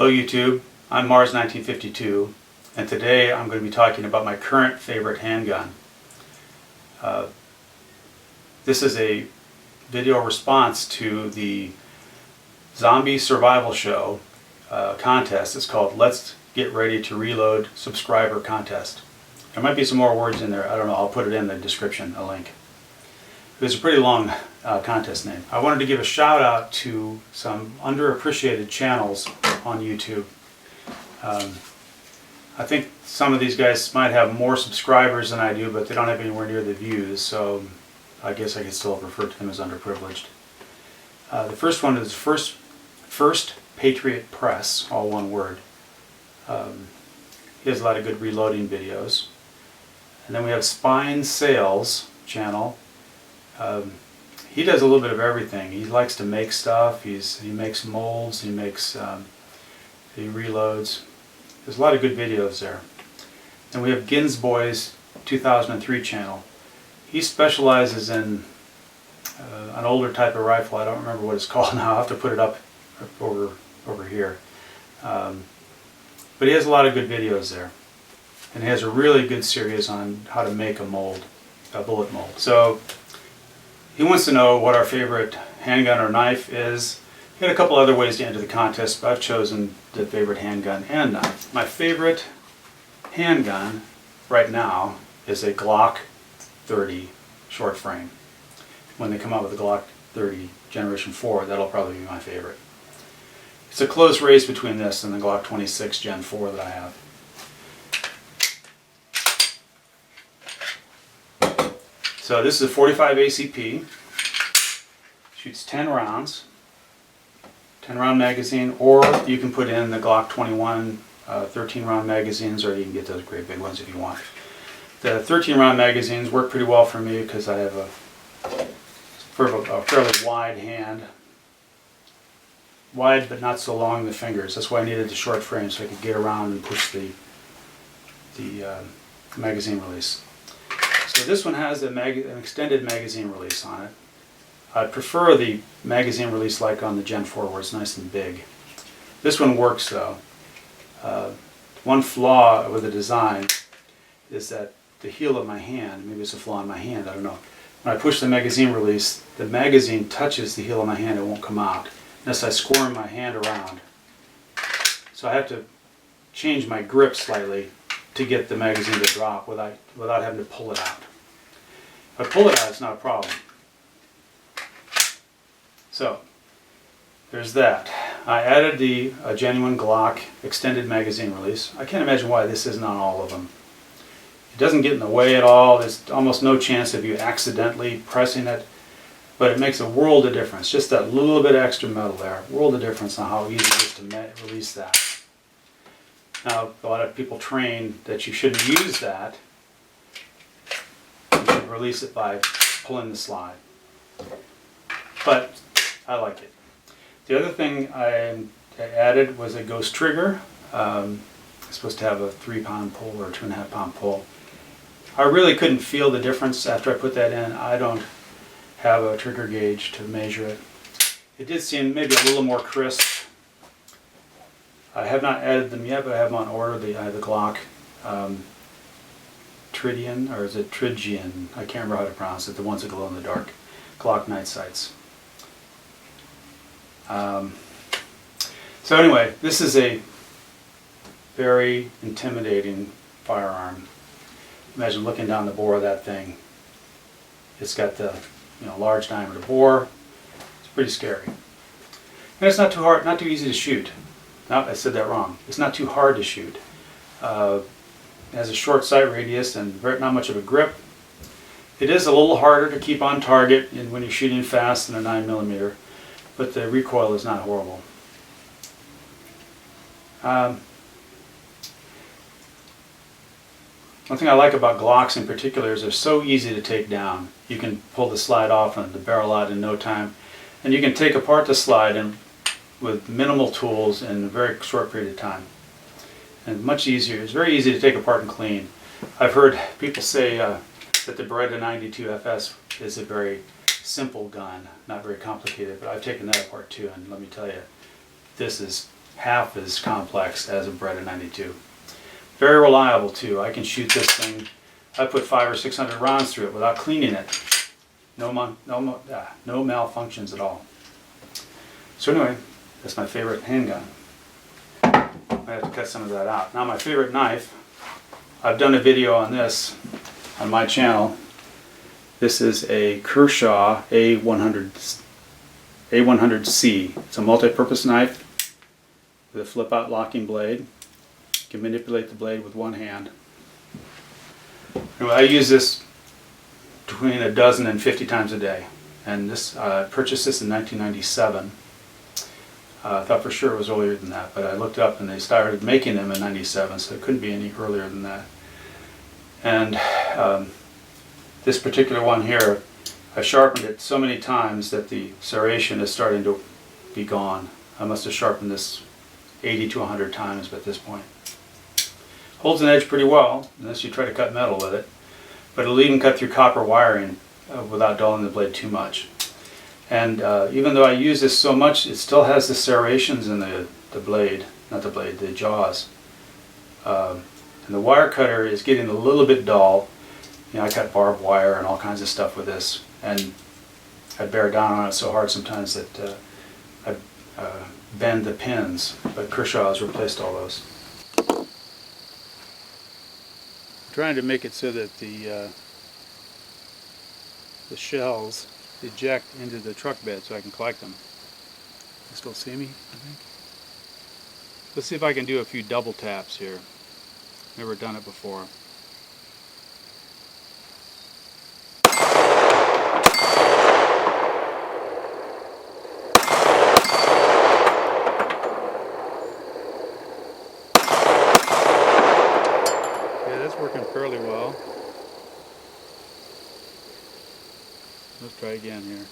Hello YouTube, I'm Mars1952, and today I'm going to be talking about my current favorite handgun. This is a video response to the Zombie Survival Show contest. It's called Let's Get Ready to Reload Subscriber Contest. There might be some more words in there, I don't know, I'll put it in the description, a link. It's a pretty long contest name. I wanted to give a shout out to some underappreciated channels on YouTube. I think some of these guys might have more subscribers than I do, but they don't have anywhere near the views, so I guess I can still refer to them as underprivileged. The first one is First Patriot Press, all one word. He has a lot of good reloading videos. And then we have Spine Sales channel. He does a little bit of everything. He likes to make stuff. He makes molds. He reloads. There's a lot of good videos there. And we have Ginsboy's 2003 channel. He specializes in an older type of rifle. I don't remember what it's called now. I'll have to put it up over here. But he has a lot of good videos there. And he has a really good series on how to make a mold, a bullet mold. So he wants to know what our favorite handgun or knife is. He had a couple other ways to enter the contest, but I've chosen the favorite handgun and knife. My favorite handgun right now is a Glock 30 short frame. When they come out with the Glock 30 Generation 4, that'll probably be my favorite. It's a close race between this and the Glock 26 Gen 4 that I have. So this is a 45 ACP, shoots 10 rounds, 10 round magazine, or you can put in the Glock 21 13 round magazines, or you can get those great big ones if you want. The 13 round magazines work pretty well for me because I have a fairly wide hand. Wide but not so long in the fingers. That's why I needed the short frame so I could get around and push the magazine release. So this one has an extended magazine release on it. I prefer the magazine release like on the Gen 4 where it's nice and big. This one works though. One flaw with the design is that the heel of my hand, maybe it's a flaw in my hand, I don't know. When I push the magazine release, the magazine touches the heel of my hand, it won't come out unless I squirm my hand around. So I have to change my grip slightly to get the magazine to drop without having to pull it out. If I pull it out, it's not a problem. So, there's that. I added the genuine Glock extended magazine release. I can't imagine why this isn't on all of them. It doesn't get in the way at all. There's almost no chance of you accidentally pressing it, but it makes a world of difference. Just that little bit of extra metal there, world of difference on how easy it is to release that. Now, a lot of people train that you shouldn't use that. You should release it by pulling the slide. But I like it. The other thing I added was a ghost trigger. It's supposed to have a 3-pound pull or a 2.5-pound pull. I really couldn't feel the difference after I put that in. I don't have a trigger gauge to measure it. It did seem maybe a little more crisp. I have not added them yet, but I have them on order. I have the Glock Trijicon, or is it Trijicon? I can't remember how to pronounce it, the ones that glow in the dark. Glock night sights. So anyway, this is a very intimidating firearm. Imagine looking down the bore of that thing. It's got the large diameter bore. It's pretty scary. And it's not too hard, not too easy to shoot. No, I said that wrong. It's not too hard to shoot. It has a short sight radius and not much of a grip. It is a little harder to keep on target when you're shooting fast than a 9mm, but the recoil is not horrible. One thing I like about Glocks in particular is they're so easy to take down. You can pull the slide off and the barrel out in no time, and you can take apart the slide with minimal tools in a very short period of time. And much easier. It's very easy to take apart and clean. I've heard people say that the Beretta 92FS is a very simple gun, not very complicated, but I've taken that apart too, and let me tell you, this is half as complex as a Beretta 92. Very reliable too. I can shoot this thing. I put 500 or 600 rounds through it without cleaning it. No malfunctions at all. So anyway, that's my favorite handgun. I have to cut some of that out. Now my favorite knife, I've done a video on this on my channel. This is a Kershaw A100C. It's a multi-purpose knife with a flip-out locking blade. You can manipulate the blade with one hand. Anyway, I use this between a dozen and 50 times a day. And this, I purchased this in 1997. I thought for sure it was earlier than that, but I looked up and they started making them in '97, so it couldn't be any earlier than that. And this particular one here, I sharpened it so many times that the serration is starting to be gone. I must have sharpened this 80 to 100 times at this point. Holds an edge pretty well, unless you try to cut metal with it, but it'll even cut through copper wiring without dulling the blade too much. And even though I use this so much, it still has the serrations in the blade, not the blade, the jaws. And the wire cutter is getting a little bit dull. You know, I cut barbed wire and all kinds of stuff with this, and I bear down on it so hard sometimes that I bend the pins, but Kershaw has replaced all those. I'm trying to make it so that the shells eject into the truck bed so I can collect them. You still see me, I think? Let's see if I can do a few double taps here. Never done it before. Yeah, that's working fairly well. Let's try again here.